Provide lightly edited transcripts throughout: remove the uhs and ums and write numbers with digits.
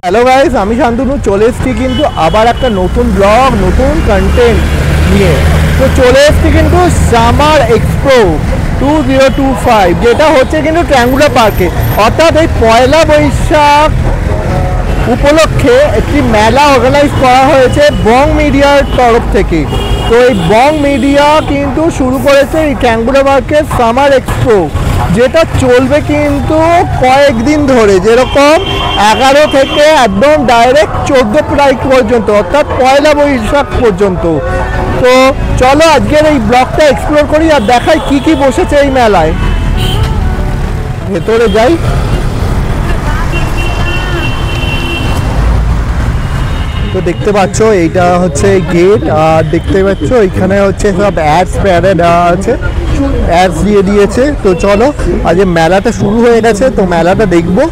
Hello guys, আমি শান্তনু চলে এসেছি কিন্তু আবার একটা নতুন ব্লগ, নতুন কন্টেন্ট নিয়ে। তো চলে এসেছি কিন্তু সামার এক্সপো 2025, যেটা হচ্ছে কিন্তু ট্রায়াঙ্গুলার পার্কে। অর্থাৎ এই পয়লা বৈশাখ উপলক্ষে একটি মেলা অর্গানাইজ করা হয়েছে বং মিডিয়ার তরফ থেকে। তো এই বং মিডিয়া কিন্তু শুরু করেছে এই ট্রায়াঙ্গুলার পার্কের সামার এক্সপো, যেটা চলবে কিন্তু কয়েকদিন ধরে, যেরকম 11 থেকে একদম ডাইরেক্ট 14 তারিখ পর্যন্ত, অর্থাৎ পয়লা বৈশাখ পর্যন্ত। তো চলো আজকের এই ব্লগটা এক্সপ্লোর করি আর দেখাই কি কি বসেছে এই মেলায়। ভেতরে যাই। তো দেখতে পাচ্ছ এইটা হচ্ছে গেট, আর দেখতে পাচ্ছ এখানে হচ্ছে সব অ্যাডস প্যাডে দেওয়া আছে, অ্যাডস দিয়ে দিয়েছে। তো চলো আজ মেলাটা শুরু হয়ে গেছে, তো মেলাটা দেখবো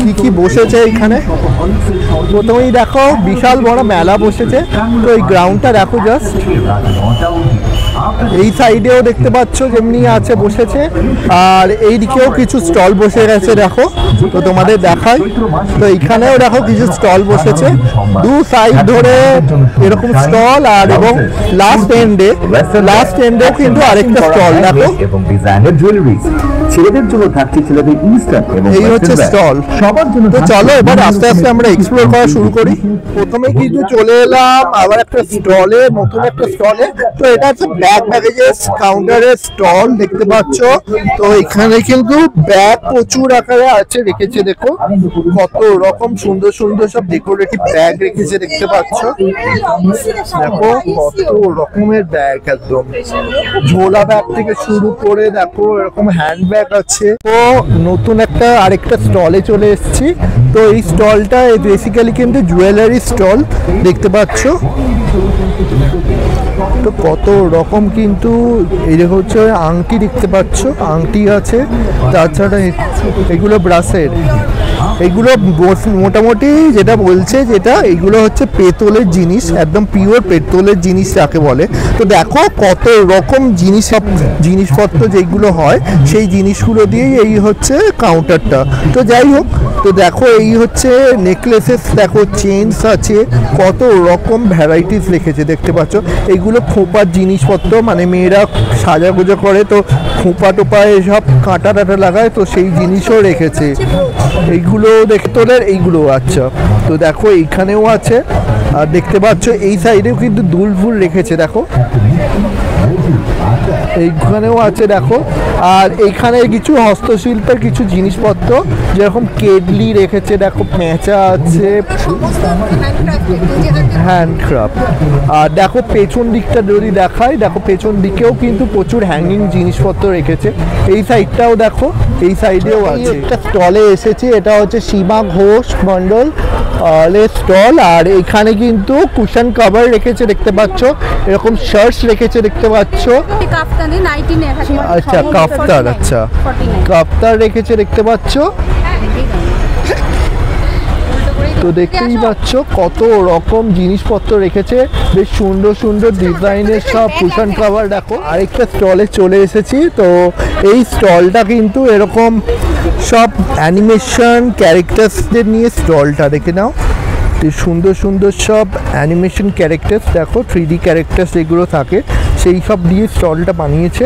কি কি বসেছে এখানে। প্রথমেই দেখো বিশাল বড় মেলা বসেছে। তো এই গ্রাউন্ডটা দেখো জাস্ট, এই সাইডেও দেখতে পাচ্ছ যেমনি আছে বসেছে, আর এই দিকেও কিছু স্টল বসে গেছে দেখো। তো তোমাদের দেখাই, তো এইখানেও দেখো কিছু স্টল বসেছে দু সাইড ধরে এরকম স্টল, আর এবং লাস্ট এন্ডেও কিন্তু আরেকটা স্টল দেখো। এবং ডিজাইনার জুয়েলারি ছেলেদের জন্য থাকছে ছেলেদের ইনস্ট্যান্ট এবং এই হচ্ছে স্টল সবার জন্য। তো চলো এবার আস্তে আস্তে আমরা এক্সপ্লোর করা শুরু করি। প্রথমে কিন্তু চলে এলাম আবার একটা স্টলে, নতুন একটা স্টলে। তো এটা হচ্ছে ব্যাগ ব্যাগেজেস কাউন্টারের স্টল দেখতে পাচ্ছ। তো এখানে কিন্তু ব্যাগ প্রচুর আকারে আছে, রেখেছে দেখো কত রকম সুন্দর সুন্দর সব ডেকোরেটিভ ব্যাগ রেখেছে দেখতে পাচ্ছ। দেখো কত রকমের ব্যাগ, একদম ঝোলা ব্যাগ থেকে শুরু করে দেখো এরকম হ্যান্ড ব্যাগ আছে। তো নতুন একটা আরেকটা স্টলে চলে এসেছি। তো এই স্টলটা বেসিক্যালি কিন্তু জুয়েলারি স্টল দেখতে পাচ্ছ। তো কত রকম কিন্তু এই দেখো হচ্ছে আংটি দেখতে পাচ্ছ, আংটি আছে, তাছাড়া এগুলো ব্রাসের, এইগুলো মোটামুটি যেটা বলছে যেটা এইগুলো হচ্ছে পেতলের জিনিস, একদম পিওর পেতলের জিনিস যাকে বলে। তো দেখো কত রকম জিনিসপত্র যেগুলো হয় সেই জিনিসগুলো দিয়েই এই হচ্ছে কাউন্টারটা। তো যাই হোক, তো দেখো এই হচ্ছে নেকলেসেস, দেখো চেনস আছে, কত রকম ভ্যারাইটিস রেখেছে দেখতে পাচ্ছ। এইগুলো খোঁপার জিনিসপত্র, মানে মেয়েরা সাজাগোজা করে তো খোঁপা টোপা এসব কাঁটা টাটা লাগায়, তো সেই জিনিসও রেখেছে। এইগুলো দেখতে এইগুলো আচ্ছা। তো দেখো এইখানেও আছে, আর দেখতে পাচ্ছ এই সাইডেও কিন্তু দুল ফুল রেখেছে দেখো, এইখানেও আছে দেখো। আর এইখানে কিছু হস্তশিল্পের কিছু জিনিসপত্র, যেরকম কেডলি রেখেছে দেখো, পেঁচা আছে, হ্যান্ডক্রাফট। আর দেখো পেছন দিকটা যদি দেখায়, দেখো পেছন দিকেও কিন্তু প্রচুর হ্যাঙ্গিং জিনিসপত্র রেখেছে। এই সাইডটাও দেখো, এই সাইডেও আছে। একটা স্টলে এসেছি, এটা হচ্ছে সীমা ঘোষ মন্ডল স্টল। আর এখানে কিন্তু কুশন কভার রেখেছে দেখতে পাচ্ছ, এরকম শার্টস রেখেছে দেখতে পাচ্ছ। আচ্ছা কাফতার, আচ্ছা কাফতার রেখেছে দেখতে পাচ্ছ। তো দেখতেই পাচ্ছ কত রকম জিনিসপত্র রেখেছে, বেশ সুন্দর সুন্দর ডিজাইনের সব কুশন কভার দেখো। আরেকটা স্টলে চলে এসেছি। তো এই স্টলটা কিন্তু এরকম সব অ্যানিমেশন ক্যারেক্টার্সদের নিয়ে স্টলটা দেখে নাও। সুন্দর সুন্দর সব অ্যানিমেশন ক্যারেক্টার্স দেখো, 3D ক্যারেক্টার্স যেগুলো থাকে সেই সব দিয়ে স্টলটা বানিয়েছে।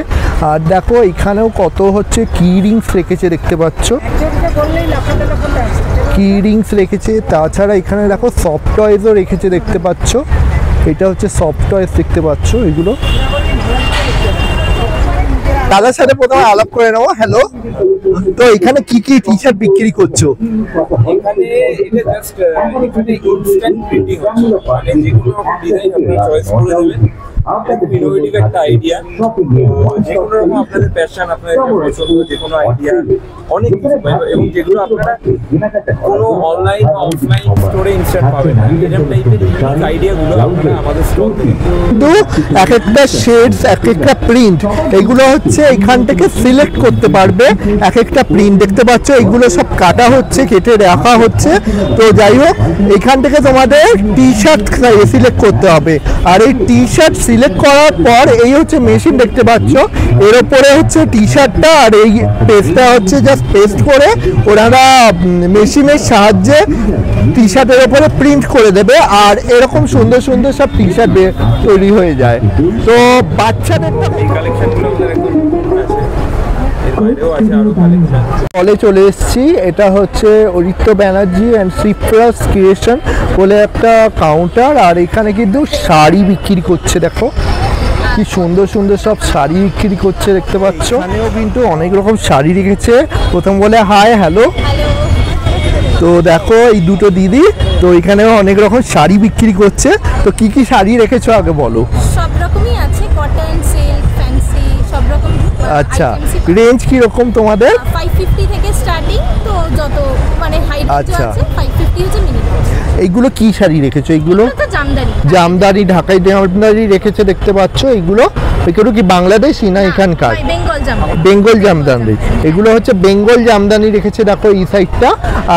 আর দেখো এখানেও কত হচ্ছে কি রিংস রেখেছে দেখতে পাচ্ছ, কি রিংস রেখেছে। তাছাড়া এখানে দেখো সফট টয়েসও রেখেছে দেখতে পাচ্ছ, এটা হচ্ছে সফট টয়েস দেখতে পাচ্ছ এগুলো। দাদার সাথে প্রথমে আলাপ করে নেবো। হ্যালো, তো এখানে কি কি টি শার্ট বিক্রি করছো? এখানে এটা জাস্ট এখানে ইনস্ট্যান্ট প্রিন্টিং হচ্ছে, মানে যেগুলো ডিজাইন আপনারা চয়েস করে দেবেন। খুব ইনোভেটিভ একটা আইডিয়া, যে কোনো রকম আপনাদের প্যাশন, আপনাদের পছন্দ, যে কোনো আইডিয়া অনেক কিছু, এবং যেগুলো আপনারা কোনো অনলাইন বা অফলাইন স্টোরে ইনস্ট্যান্ট পাবেন না। এরকম টাইপের ইউনিক আইডিয়াগুলো আপনারা আমাদের স্টল থেকে, কিন্তু এক একটা শেডস, এক একটা প্রিন্ট, এগুলো হচ্ছে এখান থেকে সিলেক্ট করতে পারবে। এক একটা প্রিন্ট দেখতে পাচ্ছ, এগুলো সব কাটা হচ্ছে, কেটে রাখা হচ্ছে। তো যাই হোক, এখান থেকে তোমাদের টি শার্ট সিলেক্ট করতে হবে, আর এই টি শার্ট সিলেক্ট করার পর এই হচ্ছে মেশিন দেখতে পাচ্ছ, এর ওপরে হচ্ছে টি শার্টটা আর এই পেস্টটা হচ্ছে জাস্ট পেস্ট করে ওনারা মেশিনের সাহায্যে টি শার্টের ওপরে প্রিন্ট করে দেবে, আর এরকম সুন্দর সুন্দর সব টি শার্ট তৈরি হয়ে যায়। তো বাচ্চাদের এই কালেকশনগুলো আপনার একদম নতুন আছে, এর বাইরেও আছে আরো কালেকশন। হলে চলে এসেছি, এটা হচ্ছে অরিত্য ব্যানার্জি অ্যান্ড সিপ্রাস ক্রিয়েশন বলে একটা কাউন্টার, আর এখানে কিন্তু শাড়ি বিক্রি করছে। দেখো কি সুন্দর সুন্দর সব শাড়ি বিক্রি করছে দেখতে পাচ্ছ। এখানেও কিন্তু অনেক রকম শাড়ি রেখেছে। প্রথম বলে হাই হ্যালো, তো দেখো এই দুটো দিদি, তো এখানেও অনেক রকম শাড়ি বিক্রি করছে। তো কি কি শাড়ি রেখেছো আগে বলো। সব রকমই আছে, কটন, সিল্ক, ফ্যান্সি, সব রকম। আচ্ছা, রেঞ্জ কি রকম তোমাদের? 550 থেকে স্টার্টিং, তো যত মানে হাইট আচ্ছা। আছে 550 হচ্ছে মিনিমাম। এইগুলো কি শাড়ি রেখেছো? এইগুলো তো জামদানি। জামদানি, ঢাকাই জামদানি রেখেছে দেখতে পাচ্ছ। এইগুলো এগুলো কি বাংলাদেশি না এখানকার? বেঙ্গল জামদানি। বেঙ্গল জামদানি, এগুলো হচ্ছে বেঙ্গল জামদানি রেখেছে। দেখো এই সাইডটা,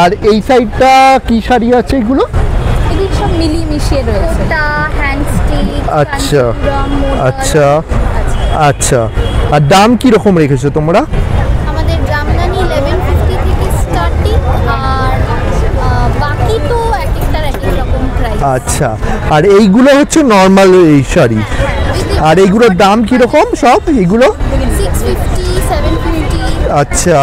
আর এই সাইডটা কি শাড়ি আছে এগুলো? এগুলো সব মিলিয়ে মিশিয়ে রয়েছে। টা হ্যান্ড স্টিচ। আচ্ছা আচ্ছা আচ্ছা, আর দাম কি রকম রেখেছো তোমরা? আমাদের জামদানি 1150 থেকে স্টার্টিং, আর বাকি তো এক একটার এক এক রকম প্রাইস। আচ্ছা, আর এইগুলো হচ্ছে নর্মাল এই শাড়ি, আর এইগুলোর দাম কি রকম সব এইগুলো? 650, 750। আচ্ছা,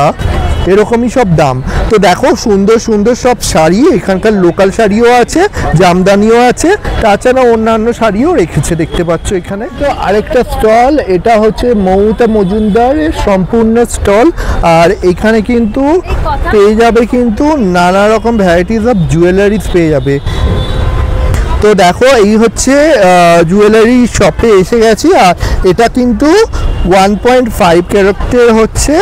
এরকমই সব দাম। তো দেখো সুন্দর সুন্দর সব শাড়ি, এখানকার লোকাল শাড়িও আছে, জামদানিও আছে, তাছাড়া অন্যান্য শাড়িও রেখেছে দেখতে পাচ্ছ এখানে। তো আরেকটা স্টল, এটা হচ্ছে মৌমিতা মজুমদারের সম্পূর্ণ স্টল, আর এখানে কিন্তু পেয়ে যাবে কিন্তু নানা রকম ভ্যারাইটিস অফ জুয়েলারিজ পেয়ে যাবে। তো দেখো এই হচ্ছে জুয়েলারি শপে এসে গেছি, আর এটা কিন্তু 1.5 ক্যারেটের হচ্ছে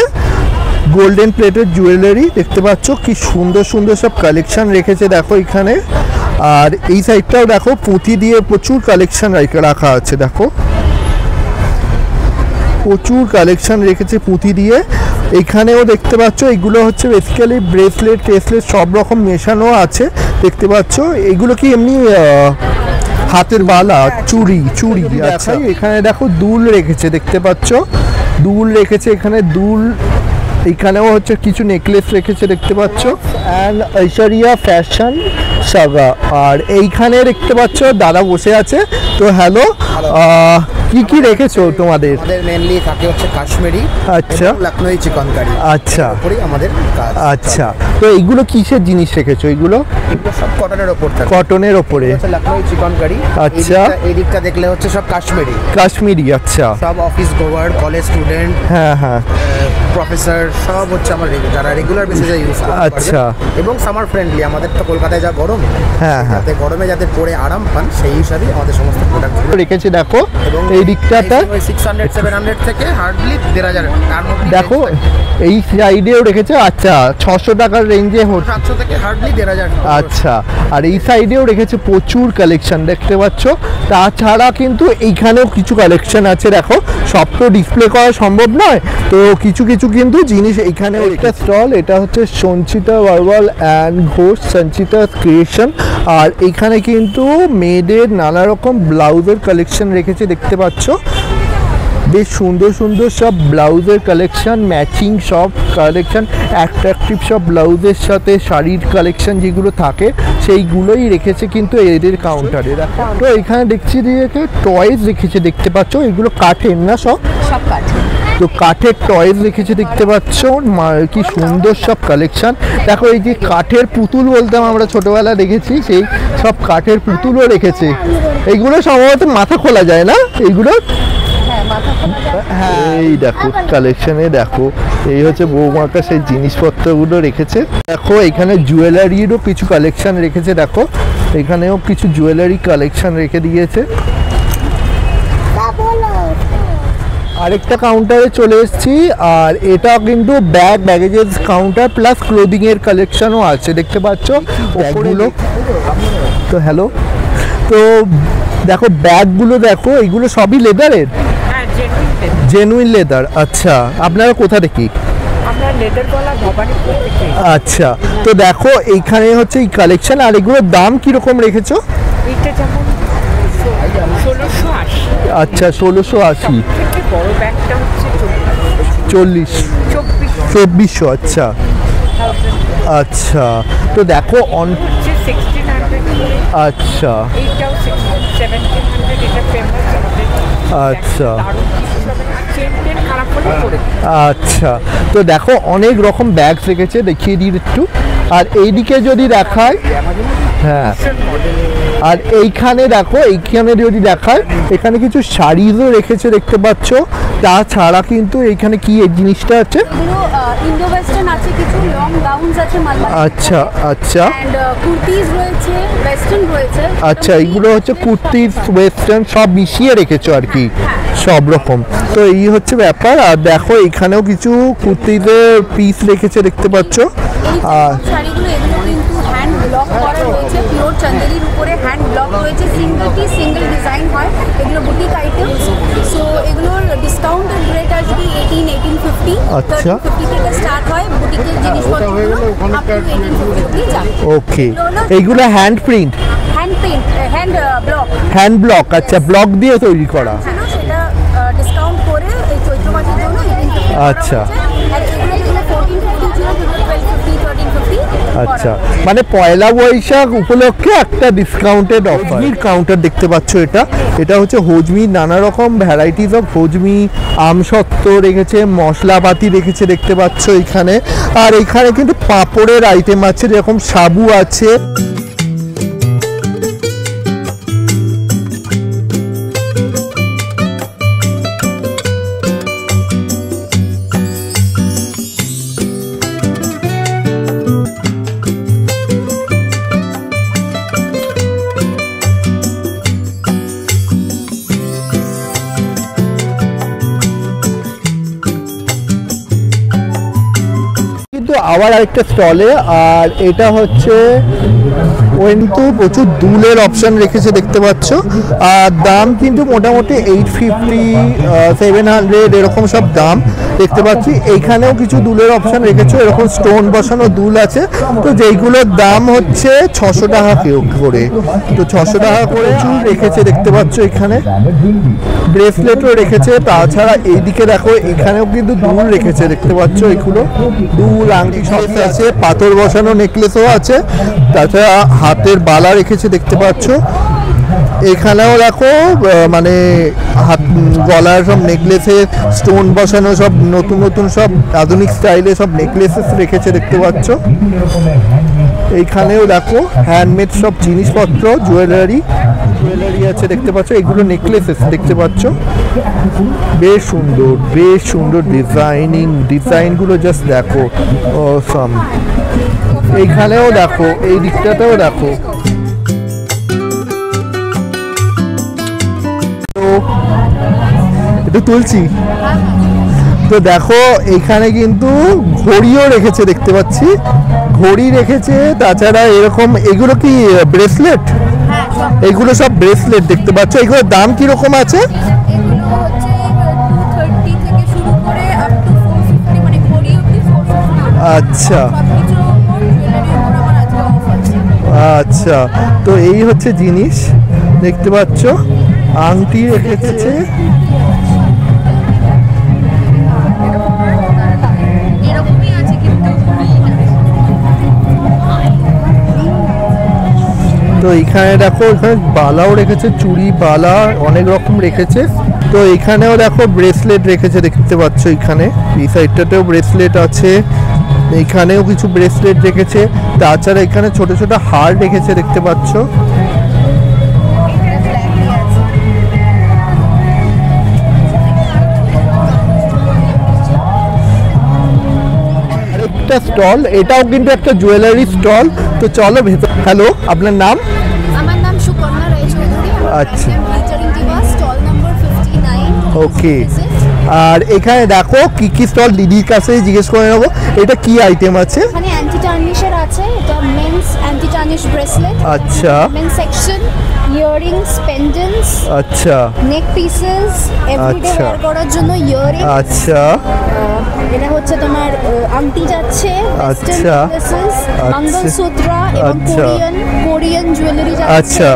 গোল্ডেন প্লেটের জুয়েলারি দেখতে পাচ্ছ। কি সুন্দর সুন্দর সব কালেকশন রেখেছে দেখো এখানে, আর এই সাইডটাও দেখো পুঁতি দিয়ে প্রচুর কালেকশন রাখা আছে। দেখো প্রচুর কালেকশন রেখেছে পুঁতি দিয়ে। এখানেও দেখতে পাচ্ছ এগুলো হচ্ছে বেসিক্যালি ব্রেসলেট টেসলেট সব রকম মেশানো আছে দেখতে পাচ্ছ। এগুলো কি এমনি হাতের বালা, চুড়ি চুড়ি। আচ্ছা, এখানে দেখো দুল রেখেছে দেখতে পাচ্ছ, দুল রেখেছে এখানে, দুল। এখানেও হচ্ছে কিছু নেকলেস রেখেছে দেখতে পাচ্ছ, অ্যান্ড ঐশ্বরিয়া ফ্যাশন সাগা। আর এইখানে দেখতে পাচ্ছ দাদা বসে আছে। তো হ্যালো, কি কি রেখেছো তোমাদের? আমাদের মেনলি থাকে হচ্ছে কাশ্মীরি, আচ্ছা, লখনৌ চিকনকারি। আচ্ছা আমাদের কাজ। আচ্ছা, তো এইগুলো কিসের জিনিস রেখেছো? এগুলো সব কটনের ওপর থাকে। কটনের ওপরে। লখনৌ চিকনকারি। আচ্ছা, এই দিকটা দেখলে হচ্ছে সব কাশ্মীরি। কাশ্মীরি, আচ্ছা। সব অফিস গোয়ার, কলেজ স্টুডেন্ট, হ্যাঁ হ্যাঁ, প্রফেসর সব হচ্ছে আমার যারা রেগুলার বেসিসে ইউজ করে। আচ্ছা। এবং সামার ফ্রেন্ডলি, আমাদের তো কলকাতায় যা গরম, হ্যাঁ হ্যাঁ, যাতে গরমে যাতে পরে আরাম পান সেই হিসাবে আমাদের সমস্ত প্রোডাক্ট রেখেছে। দেখো এই দিকটাটা 600 700 থেকে হার্ডলি 1000, তার মধ্যে দেখো এই সাইডেও রেখেছে। আচ্ছা, 600 টাকার রেঞ্জে 700 থেকে হার্ডলি 1000। আচ্ছা, আর এই সাইডেও রেখেছে প্রচুর কালেকশন দেখতে পাচ্ছ। তাছাড়া কিন্তু এইখানেও কিছু কালেকশন আছে। দেখো সব তো ডিসপ্লে করা সম্ভব নয়, তো কিছু কিছু কিন্তু জিনিস এইখানেও। একটা স্টল, এটা হচ্ছে Sanchita verbal and Ghosh Sanchita creation, আর এখানে কিন্তু মেয়েদের নানা রকম ব্লাউজের কালেকশন রেখেছে দেখতে পাচ্ছ। বেশ সুন্দর সুন্দর সব ব্লাউজের কালেকশন, ম্যাচিং সব কালেকশন, অ্যাট্রাকটিভ সব ব্লাউজের সাথে শাড়ির কালেকশন যেগুলো থাকে সেইগুলোই রেখেছে কিন্তু এদের কাউন্টারে। তো এখানে দেখছি দিকে টয়েস রেখেছে দেখতে পাচ্ছ, এগুলো কাঠের না? সব কাঠের। তো কাঠের টয়েস রেখেছে দেখতে পাচ্ছ, কি সুন্দর সব কালেকশন। দেখো এই যে কাঠের পুতুল বলতাম আমরা ছোটবেলা দেখেছি, সেই সব কাঠের পুতুলও রেখেছে। এইগুলো সম্ভবত মাথা খোলা যায় না এইগুলো? হ্যাঁ, এই দেখো কালেকশনে দেখো, এই হচ্ছে বৌমাকা সেই জিনিসপত্রগুলো রেখেছে। দেখো এখানে জুয়েলারিরও কিছু কালেকশন রেখেছে। দেখো এখানেও কিছু জুয়েলারি কালেকশন রেখে দিয়েছে। আরেকটা কাউন্টারে চলে এসেছি, আর এটা কিন্তু ব্যাগেজের কাউন্টার প্লাস ক্লোদিং এর কালেকশনও আছে দেখতে পাচ্ছ ওগুলো। তো হ্যালো, তো দেখো ব্যাগগুলো দেখো, এইগুলো সবই লেদারের? Genuine leather. আচ্ছা, আপনারা কোথা থেকে? আচ্ছা, তো দেখো এইখানে হচ্ছে এই কালেকশন, আর এগুলোর দাম কিরকম রেখেছো? আচ্ছা 1680। থেকে বড় ব্যাগটা হচ্ছে 40 2400। আচ্ছা আচ্ছা, তো দেখো হচ্ছে 1600। আচ্ছা এইটাও 1700, এটা ফেমাস আমাদের। আচ্ছা চেন খারাপ হলে পড়ে আচ্ছা, তো দেখো অনেক রকম ব্যাগ রেখেছে, দেখিয়ে দিই একটু। আর এইদিকে যদি দেখায়, হ্যাঁ, আর এইখানে দেখো, এইখানে যদি দেখায়, এখানে কিছু শাড়িও রেখেছে দেখতে পাচ্ছ। তাছাড়া কিন্তু এইখানে কি এই জিনিসটা আছে? এগুলো ইন্ডো ওয়েস্টার্ন আছে, কিছু লং গাউনস আছে মালবারি। আচ্ছা আচ্ছা এন্ড কুর্তিজ রয়েছে, ওয়েস্টার্ন রয়েছে। আচ্ছা, এইগুলো হচ্ছে কুর্তি ওয়েস্টার্ন সব মিশিয়ে রেখেছো আর কি, সব রকম। তো এই হচ্ছে ব্যাপার। আর দেখো এখানেও কিছু কুর্তিদের পিস রেখেছে দেখতে পাচ্ছ। এই যে আর শাড়িগুলো, এগুলো কিন্তু হ্যান্ড ব্লক করা রয়েছে, পিওর চান্দেরির উপরে হ্যান্ড ব্লক রয়েছে, সিঙ্গেল পিস সিঙ্গেল ডিজাইন হয়, এগুলো বুটিক আইটেমস। সো এগুলোর ডিসকাউন্টেড রেট আসবে 1850। আচ্ছা। 50 থেকে স্টার্ট হয় বুটিকের জিনিসপত্রগুলো, আপ টু 1850 অবধি যায়। ওকে, এইগুলো hand print, hand print, hand block hand block. আচ্ছা, ব্লক দিয়ে তৈরি করা। ছিল, সেটা ডিসকাউন্ট করে এই চৈত্র মাসের জন্য 1850 আচ্ছা। আর এগুলো যেগুলো 1450 ছিল সেগুলো 1250 1350। আচ্ছা, মানে পয়লা বৈশাখ উপলক্ষে একটা ডিসকাউন্টেড অফার। কাউন্টার দেখতে পাচ্ছ, এটা হচ্ছে হজমি, নানা রকম ভ্যারাইটিস অফ হজমি, আমসত্ত্ব রেখেছে, মশলাপাতি রেখেছে দেখতে পাচ্ছ এখানে। আর এখানে কিন্তু পাঁপড়ের আইটেম আছে, যেরকম সাবু আছে। কিন্তু আবার আরেকটা স্টলে, আর এটা হচ্ছে কিন্তু প্রচুর দুলের অপশন রেখেছে দেখতে পাচ্ছ। আর দাম কিন্তু মোটামুটি 850 700 এরকম সব দাম দেখতে পাচ্ছি। এইখানেও কিছু দুলের অপশন রেখেছে, এরকম স্টোন বসানো দুল আছে, তো যেইগুলোর দাম হচ্ছে 600 টাকা করে। তো 600 টাকা করে চুল রেখেছে দেখতে পাচ্ছ এখানে, ব্রেসলেটও রেখেছে। তাছাড়া এইদিকে দেখো, এখানেও কিন্তু দুল রেখেছে দেখতে পাচ্ছ, এগুলো দুল, আংটি সব আছে, পাথর বসানো নেকলেসও আছে। তাছাড়া হাতের বালা রেখেছে দেখতে পাচ্ছ। এখানেও দেখো মানে হাত গলার সব নেকলেসে স্টোন বসানো সব নতুন নতুন সব আধুনিক স্টাইলে সব নেকলেসেস রেখেছে দেখতে পাচ্ছ। এইখানেও দেখো হ্যান্ডমেড সব জিনিসপত্র, জুয়েলারি আছে দেখতে পাচ্ছ। এগুলো নেকলেসেস দেখতে পাচ্ছ, বেশ সুন্দর, বেশ সুন্দর ডিজাইনগুলো জাস্ট দেখো, অসাম। এইখানেও দেখো, এই দিকটাতেও দেখো। একটু তুলছি তো দেখো, এখানে কিন্তু ঘড়িও রেখেছে দেখতে পাচ্ছি, ঘড়ি রেখেছে। তাছাড়া এরকম, এগুলো কি ব্রেসলেট? এগুলো সব ব্রেসলেট দেখতে পাচ্ছ। এগুলোর দাম কিরকম আছে? এগুলো হচ্ছে 230 থেকে শুরু করে আপ টু 450, মানে ঘড়ি অবধি 450। আচ্ছা সবকিছুর উপর জুয়েলারির উপর আমার আজকে অফ আছে। আচ্ছা, তো এই হচ্ছে জিনিস দেখতে পাচ্ছ। আংটি রেখেছে, এরকমই আছে কিন্তু তো এইখানে দেখো, এখানে বালাও রেখেছে, চুড়ি বালা অনেক রকম রেখেছে। তো এখানেও দেখো ব্রেসলেট রেখেছে দেখতে পাচ্ছ, এখানে এই সাইডটাতেও ব্রেসলেট আছে, এইখানেও কিছু ব্রেসলেট রেখেছে। তাছাড়া এখানে ছোট ছোট হার রেখেছে দেখতে পাচ্ছ। একটা স্টল, এটাও কিন্তু একটা জুয়েলারি স্টল। তো চলো ভেতর। হ্যালো, আপনার নাম? আমার নাম সুকন্যা রায়চৌধুরী। আচ্ছা। ফিচারিং দিবা, স্টল নাম্বার 59। ওকে, আর এখানে দেখো কি কি স্টল, দিদির কাছে জিজ্ঞেস করে নেবো। এটা কি আইটেম আছে? এখানে অ্যান্টি টার্নিশের আছে, এটা মেন্স অ্যান্টি টার্নিশ ব্রেসলেট। আচ্ছা মেন সেকশন, ইয়াররিংস, পেন্ডেন্টস, আচ্ছা নেক পিসেস, এভরিডে আচ্ছা। ওয়্যার করার জন্য ইয়াররিংস। আচ্ছা এটা হচ্ছে তোমার আংটি যাচ্ছে, ওয়েস্টার্ন আচ্ছা। নেকলেসেস, আচ্ছা। মঙ্গলসূত্র এবং আচ্ছা। কোরিয়ান জুয়েলারি যাচ্ছে। আচ্ছা।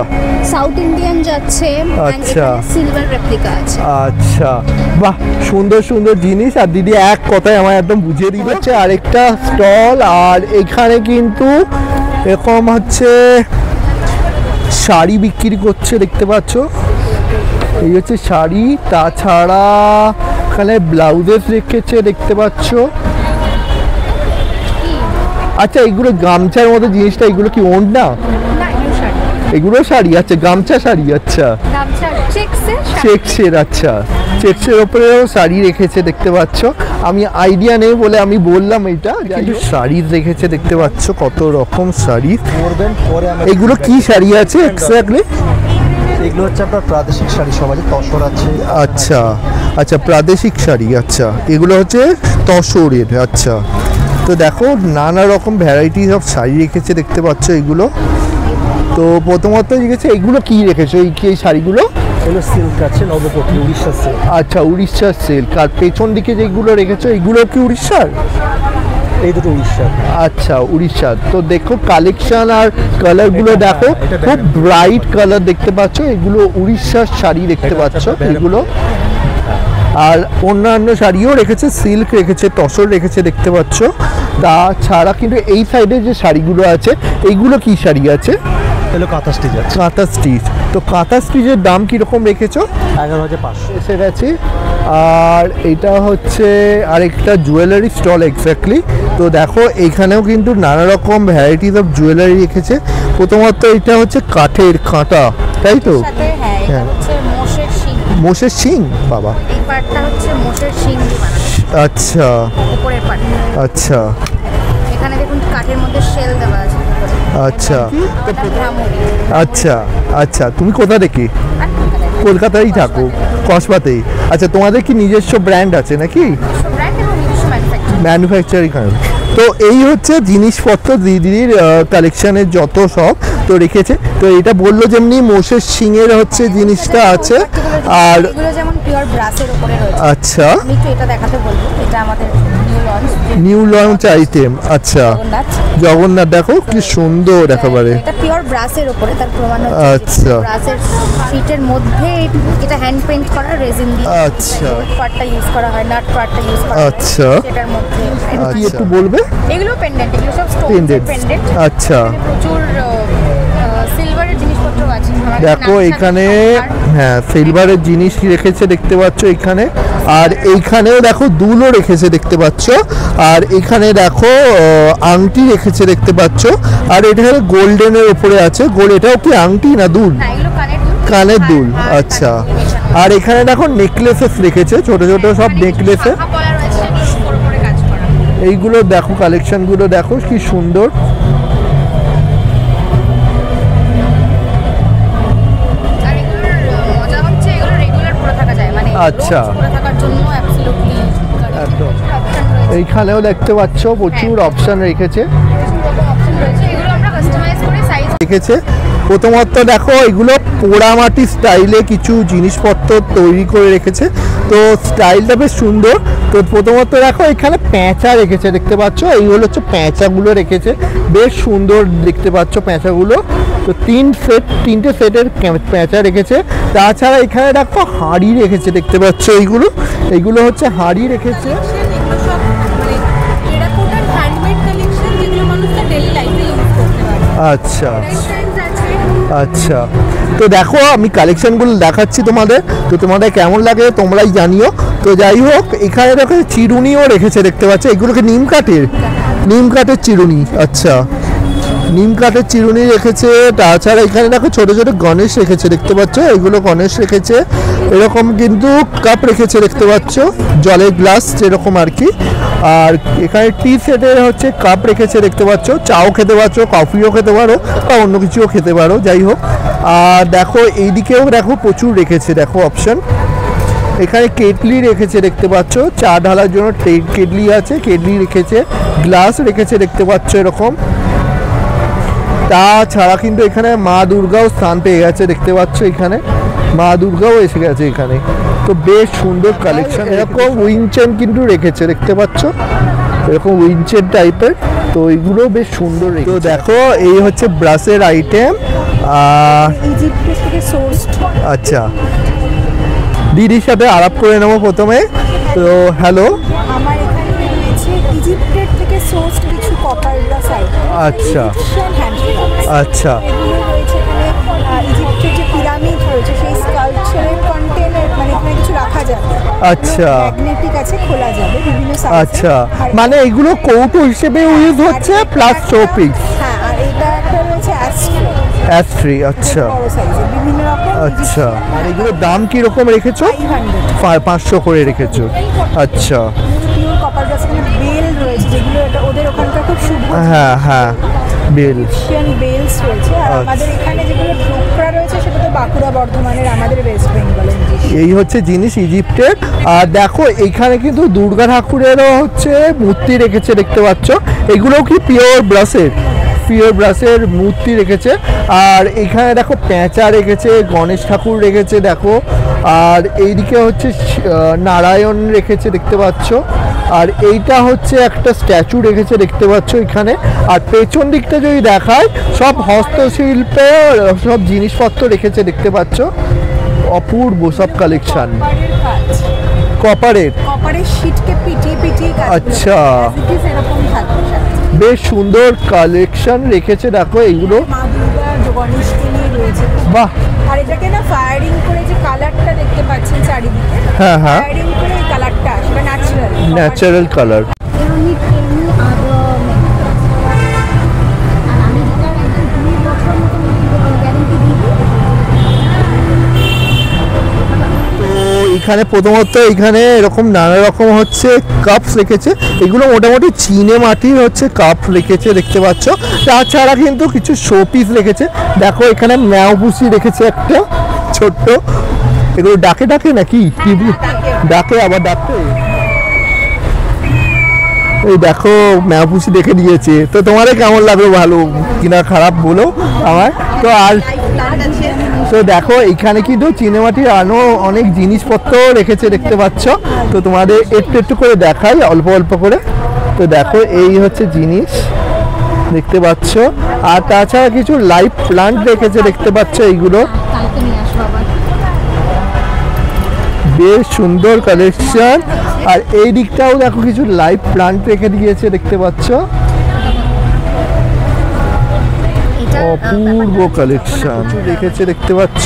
সাউথ ইন্ডিয়ান যাচ্ছে আচ্ছা। সিলভার রেপ্লিকা আছে। আচ্ছা, বাহ, সুন্দর সুন্দর জিনিস। আর দিদি এক কথায় আমার একদম বুঝিয়ে দিয়ে হচ্ছে আরেকটা স্টল। আর এখানে কিন্তু এরকম হচ্ছে শাড়ি বিক্রি করছে, দেখতে পাচ্ছ। এই হচ্ছে শাড়ি, তাছাড়া এখানে ব্লাউজেস রেখেছে, দেখতে পাচ্ছ। আচ্ছা, এইগুলো গামছার মতো জিনিসটা, এগুলো কি ওন না? এগুলো শাড়ি? আচ্ছা, গামছা শাড়ি। আচ্ছা, চেক্সের। আচ্ছা, চেক্সের ওপরেও শাড়ি রেখেছে, দেখতে পাচ্ছ। আমি আইডিয়া নেই বলে আমি বললাম এটা। কিন্তু শাড়ি রেখেছে, দেখতে পাচ্ছ কত রকম শাড়ি। এগুলো কি শাড়ি আছে এক্স্যাক্টলি? এগুলো হচ্ছে আপনার প্রাদেশিক শাড়ি, সমাজে তসর আছে। আচ্ছা আচ্ছা, প্রাদেশিক শাড়ি। আচ্ছা, এগুলো হচ্ছে তসরের। আচ্ছা, তো দেখো নানা রকম ভ্যারাইটিস অফ শাড়ি রেখেছে, দেখতে পাচ্ছ এগুলো। তো প্রথমত রেখেছে, এগুলো কি রেখেছো এই শাড়িগুলো? এগুলো সিল্ক আছে, নবকোটি, উড়িষ্যা সিল্ক। আচ্ছা, উড়িষ্যার সিল্ক। আর পেছন দিকে যেগুলো রেখেছো এগুলো কি উড়িষ্যার? এই দুটো উড়িষ্যার। আচ্ছা, উড়িষ্যার। তো দেখো কালেকশন আর কালারগুলো দেখো, খুব ব্রাইট কালার দেখতে পাচ্ছ। এগুলো উড়িষ্যার শাড়ি দেখতে পাচ্ছ এগুলো। আর অন্যান্য শাড়িও রেখেছে, সিল্ক রেখেছে, তসর রেখেছে, দেখতে পাচ্ছ। তাছাড়া কিন্তু এই সাইডে যে শাড়িগুলো আছে এইগুলো কি শাড়ি আছে? এগুলো কাঁথা স্টিচ আছে। কাঁথা স্টিচ। তো কাঁথা স্টিচের দাম কীরকম রেখেছো? 11,500 এসে গেছে। আর এটা হচ্ছে আরেকটা জুয়েলারি স্টল এক্স্যাক্টলি। তো দেখো এইখানেও কিন্তু নানা রকম ভ্যারাইটিস অফ জুয়েলারি রেখেছে। প্রথমত এটা হচ্ছে কাঠের কাঁটা, তাই তো? হ্যাঁ। মোষের শিং। বাবা, এই পার্টটা হচ্ছে মোষের শিং দিয়ে বানানো। আচ্ছা উপরের পার্টটা। আচ্ছা এখানে দেখুন কাঠের মধ্যে শেল দেওয়া আছে। আচ্ছা ওটা ভ্রামরি। আচ্ছা আচ্ছা, তুমি কোথা থেকে? কলকাতায় থাকো, কসবাতেই। আচ্ছা, তোমাদের কি নিজস্ব ব্র্যান্ড আছে নাকি? ব্র্যান্ড এবং নিজস্ব ম্যানুফ্যাকচারিং। তো এই হচ্ছে জিনিসপত্র দিদির কালেকশনের যত সব তো রেখেছে। তো এটা বললো যেমনি মোষের শিঙের হচ্ছে জিনিসটা আছে। আর এগুলো যেমন পিওর ব্রাসের উপরে রয়েছে। আচ্ছা, আমি একটু এটা দেখাতে বলবো। এটা আমাদের নিউ লঞ্চ আইটেম। আচ্ছা, জগন্নাথ। দেখো কি সুন্দর একেবারে। এটা পিওর ব্রাসের উপরে, তার প্রমাণ হচ্ছে আচ্ছা, ব্রাসের শীটের মধ্যে এটা হ্যান্ড পেইন্ট করা রেজিন দিয়ে। আচ্ছা, পার্টটা ইউজ করা হয়, নাট পার্টটা ইউজ করা হয়। আচ্ছা, সেটার মধ্যে কি একটু বলবে? এগুলো পেন্ডেন্ট, এগুলো সব স্টোন পেন্ডেন্ট। পেন্ডেন্ট। আচ্ছা, প্রচুর সিলভারের জিনিসপত্র আছে। দেখো এখানে হ্যাঁ সিলভারের জিনিস রেখেছে, দেখতে পাচ্ছ এখানে। আর এইখানেও দেখো দুলও রেখেছে, দেখতে পাচ্ছ। আর এখানে দেখো আংটি রেখেছে, দেখতে পাচ্ছ। আর এটা গোল্ডেনের উপরে আছে। এটাও কি আংটি না দুল? কানের দুল। আচ্ছা, আর এখানে দেখো নেকলেসেস রেখেছে, ছোট ছোট সব নেকলেসে। এইগুলো দেখো, কালেকশনগুলো দেখো কি সুন্দর। আচ্ছা, একদম। এইখানেও দেখতে পাচ্ছ প্রচুর অপশন রেখেছে। রেখেছে প্রথমত দেখো এগুলো পোড়ামাটি স্টাইলে কিছু জিনিসপত্র তৈরি করে রেখেছে। তো স্টাইলটা বেশ সুন্দর। তো প্রথমত দেখো এখানে প্যাঁচা রেখেছে, দেখতে পাচ্ছ। এইগুলো হচ্ছে প্যাঁচাগুলো রেখেছে, বেশ সুন্দর দেখতে পাচ্ছ প্যাঁচাগুলো। তো তিনটে সেটের প্যাঁচা রেখেছে। তাছাড়া এখানে দেখো হাঁড়ি রেখেছে, দেখতে পাচ্ছ। এইগুলো হচ্ছে হাঁড়ি রেখেছে। আচ্ছা আচ্ছা, তো দেখো আমি কালেকশনগুলো দেখাচ্ছি তোমাদের। তো তোমাদের কেমন লাগে তোমরাই জানিও। তো যাই হোক, এখানে দেখো চিরুনিও রেখেছে, দেখতে পাচ্ছ। এগুলোকে নিম কাঠের চিরুনি। আচ্ছা, নিম কাঠের চিরুনি রেখেছে। তাছাড়া এখানে দেখো ছোট ছোট গণেশ রেখেছে, দেখতে পাচ্ছ। এগুলো গণেশ রেখেছে। এরকম কিন্তু কাপ রেখেছে, দেখতে পাচ্ছ, জলের গ্লাস যেরকম আর কি। আর এখানে টি সেটের হচ্ছে কাপ রেখেছে, দেখতে পাচ্ছ। চাও খেতে পারছো, কফিও খেতে পারো, বা অন্য কিছুও খেতে পারো, যাই হোক। আর দেখো এইদিকেও দেখো প্রচুর রেখেছে, দেখো অপশন। এখানে কেটলি রেখেছে, দেখতে পাচ্ছ। চা ঢালার জন্য কেটলি আছে, কেটলি রেখেছে। গ্লাস রেখেছে, দেখতে পাচ্ছ এরকম। তাছাড়া কিন্তু এখানে মা দুর্গাও স্থান পেয়ে গেছে, দেখতে পাচ্ছ। এখানে মা দুর্গাও এসে গেছে এখানে। তো বেশ সুন্দর কালেকশন। এরকম উইনচেন কিন্তু রেখেছে, দেখতে পাচ্ছ, এরকম উইনচেন টাইপের। তো এইগুলো বেশ সুন্দর। তো দেখো এই হচ্ছে ব্রাশের আইটেম। ইজিপ্টের থেকে সোর্সড। আচ্ছা, দিদির সাথে আলাপ করে নেবো প্রথমে। তো হ্যালো, আমার এখানে রয়েছে ইজিপ্টের থেকে সোর্সড কিছু কপার ব্রাশ আইটেম। আচ্ছা আচ্ছা এগুলো রয়েছে এখানে ইজিপ্টের যে পিরামিড রয়েছে সেই স্কাল্পচারের কন্টেনার, মানে এখানে কিছু রাখা যাবে। আচ্ছা ম্যাগনেটিক আছে, খোলা যাবে বিভিন্ন সাইজে। আচ্ছা, মানে এগুলো কৌটো হিসেবে ইউজ হচ্ছে প্লাস শোপিস। হ্যাঁ, আর এটা একটা রয়েছে অ্যাস্ট্রি। আচ্ছা বড় সাইজের বিভিন্ন রকম। আচ্ছা, আর এগুলোর দাম কিরকম রেখেছো? 500 করে রেখেছো। আচ্ছা, পিওর কপার ব্রাশ। এখানে বেল রয়েছে যেগুলো এটা ওদের ওখানকার খুব শুভ। হ্যাঁ হ্যাঁ, বেল। এশিয়ান বেলস রয়েছে। আর আমাদের এখানে যেগুলো ঢোকরা রয়েছে সেটা তো বাঁকুড়া বর্ধমানের, আমাদের ওয়েস্ট বেঙ্গলের। এই হচ্ছে জিনিস ইজিপ্টের। আর দেখো এইখানে কিন্তু দুর্গা ঠাকুরেরও হচ্ছে মূর্তি রেখেছে, দেখতে পাচ্ছ। এগুলোও কি পিওর ব্রাশের মূর্তি রেখেছে। আর এখানে দেখো পেঁচা রেখেছে, গণেশ ঠাকুর রেখেছে দেখো। আর এইদিকে হচ্ছে নারায়ণ রেখেছে, দেখতে পাচ্ছ। আর এইটা হচ্ছে একটা স্ট্যাচু রেখেছে, দেখতে পাচ্ছ এখানে। আর পেছন দিকটা যদি দেখায়, সব হস্তশিল্পের সব জিনিসপত্র রেখেছে, দেখতে পাচ্ছ। অপূর্ব সব কালেকশন কপারের শীটকে পিটিয়ে আচ্ছা, এরকম থাকবে। বেশ সুন্দর কালেকশন রেখেছে দেখো এগুলো। মা দুর্গা গণেশকে নিয়ে রয়েছে। বাহ। আর এটাকে না ফায়ারিং করে যে কালারটা দেখতে পাচ্ছেন চারিদিকে, হ্যাঁ হ্যাঁ, ফায়ারিং করে এই কালারটা আসবে, ন্যাচারাল কালার। এখানে প্রথমত এখানে এরকম নানা রকম হচ্ছে কাপস রেখেছে। এগুলো মোটামুটি চিনে মাটির হচ্ছে কাপ রেখেছে, দেখতে পাচ্ছ। তাছাড়া কিন্তু কিছু শোপিস রেখেছে দেখো। এখানে ম্যাওপুসি রেখেছে একটা ছোট্ট। এগুলো ডাকে নাকি কি ডাকে, আবার ডাকতে। এই দেখো ম্যাওপুসি দেখে দিয়েছে। তো তোমাদের কেমন লাগলো, ভালো কিনা খারাপ বলো আমার। তো আর তো দেখো এখানে কিন্তু চিনেমাটির আরও অনেক জিনিসপত্র রেখেছে, দেখতে পাচ্ছ। তো তোমাদের একটু করে দেখাই অল্প অল্প করে। তো দেখো এই হচ্ছে জিনিস, দেখতে পাচ্ছ। আর তাছাড়া কিছু লাইভ প্লান্ট রেখেছে, দেখতে পাচ্ছ। এইগুলো বেশ সুন্দর কালেকশন। আর এই দিকটাও দেখো কিছু লাইভ প্লান্ট রেখে দিয়েছে, দেখতে পাচ্ছ। অপূর্ব কালেকশন রেখেছে, দেখতে পাচ্ছ।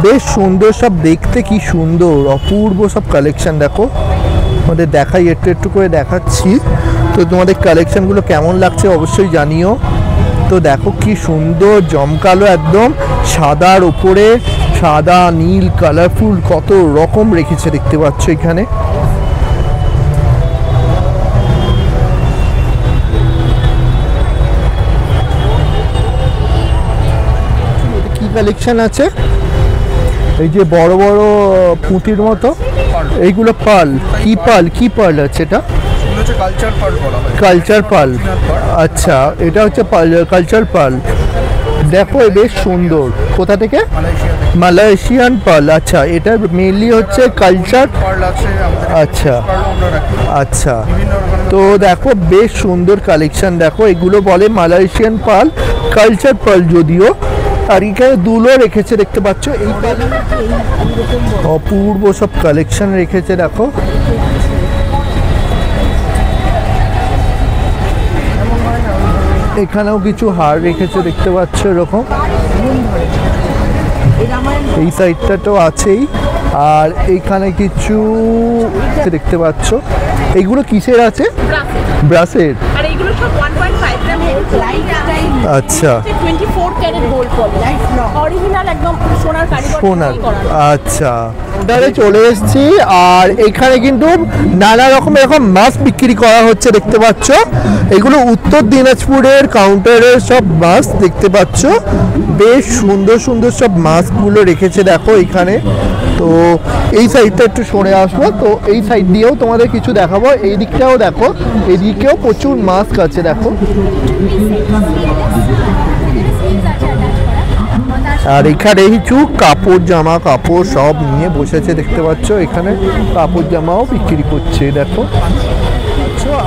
বেশ সুন্দর সব দেখতে, কি সুন্দর অপূর্ব সব কালেকশন দেখো। তোমাদের দেখাই, একটু করে দেখাচ্ছি। তো তোমাদের কালেকশনগুলো কেমন লাগছে অবশ্যই জানিও। তো দেখো কি সুন্দর জমকালো, একদম সাদার উপরে সাদা নীল কালারফুল কত রকম রেখেছে, দেখতে পাচ্ছ এখানে। কি কালেকশন আছে, এই যে বড় বড় পুঁতির মতো এইগুলো পাল। কি পাল আছে এটা? কালচার পাল। আচ্ছা, এটা হচ্ছে কালচার পাল। দেখো বেশ সুন্দর। কোথা থেকে? মালয়েশিয়ান পাল। আচ্ছা, এটা মেনলি হচ্ছে কালচার। আচ্ছা আচ্ছা, তো দেখো বেশ সুন্দর কালেকশন দেখো। এগুলো বলে মালয়েশিয়ান পাল, কালচার পাল যদিও। আর এখানে দুলো রেখেছে, দেখতে পাচ্ছ। এই অপূর্ব সব কালেকশন রেখেছে দেখো। এখানেও কিছু হার রেখেছে, দেখতে পাচ্ছ এরকম। এই সাইডটাও আছেই। আর এইখানে কিছু দেখতে পাচ্ছ। এইগুলো কিসের আছে? ব্রাসের। আর এইগুলো সব 1.5 গ্রাম লাইফটাইম। আচ্ছা, 24 ক্যারেট গোল্ড পলিশ, অরিজিনাল একদম সোনার কারিগর সোনার। করা। আচ্ছা, ওটারে চলে এসেছি। আর এখানে কিন্তু নানা রকম এরকম মাছ বিক্রি করা হচ্ছে, দেখতে পাচ্ছ। এগুলো উত্তর দিনাজপুরের কাউন্টারের সব মাছ, দেখতে পাচ্ছ। বেশ সুন্দর সুন্দর সব মাছগুলো রেখেছে দেখো এখানে। তো এই সাইডটা একটু সরে আসবো। তো এই সাইড দিয়েও তোমাদের কিছু দেখাবো। এই দিকটাও দেখো, এদিকেও প্রচুর মাছ আছে দেখো। আর এখানে কিছু কাপড় জামা কাপড় সব নিয়ে বসেছে, দেখতে পাচ্ছ। এখানে কাপড় জামাও বিক্রি করছে দেখো।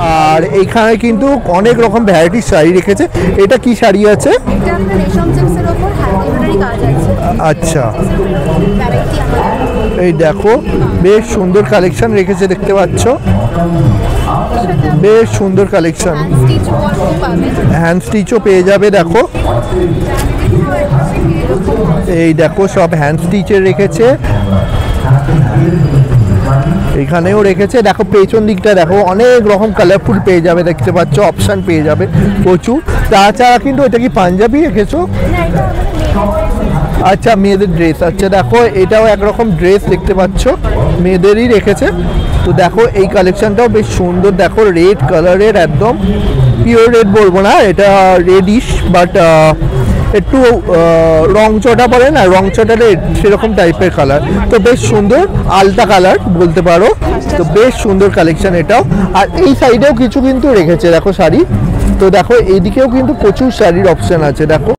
আর এইখানে কিন্তু অনেক রকম ভ্যারাইটির শাড়ি রেখেছে। এটা কি শাড়ি আছে? এটা আপনার রেশম চেক্সের ওপর এমব্রয়ডারি কাজ আছে। আচ্ছা, ভ্যারাইটি আমাদের। এই দেখো বেশ সুন্দর কালেকশন রেখেছে, দেখতে পাচ্ছ বেশ সুন্দর কালেকশন। স্টিচ ওয়ার্কও পাবেন। হ্যান্ড স্টিচও পেয়ে যাবে। দেখো এই দেখো সব হ্যান্ড স্টিচের রেখেছে, এখানেও রেখেছে। দেখো পেছন দিকটা দেখো অনেক রকম কালারফুল পেয়ে যাবে, দেখতে পাচ্ছ অপশান পেয়ে যাবে প্রচুর। তাছাড়া কিন্তু এটা কি পাঞ্জাবি রেখেছো? আচ্ছা, মেয়েদের ড্রেস। আচ্ছা দেখো এটাও একরকম ড্রেস দেখতে পাচ্ছ, মেয়েদেরই রেখেছে। তো দেখো এই কালেকশনটাও বেশ সুন্দর। দেখো রেড কালারের, একদম পিওর রেড বলবো না, এটা রেডিশ বাট একটু রং চটা বলে না, রং চটা রেড, সেরকম টাইপের কালার। তো বেশ সুন্দর, আলতা কালার বলতে পারো। তো বেশ সুন্দর কালেকশন এটাও। আর এই সাইডেও কিছু কিন্তু রেখেছে দেখো শাড়ি। তো দেখো এইদিকেও কিন্তু প্রচুর শাড়ির অপশান আছে। দেখো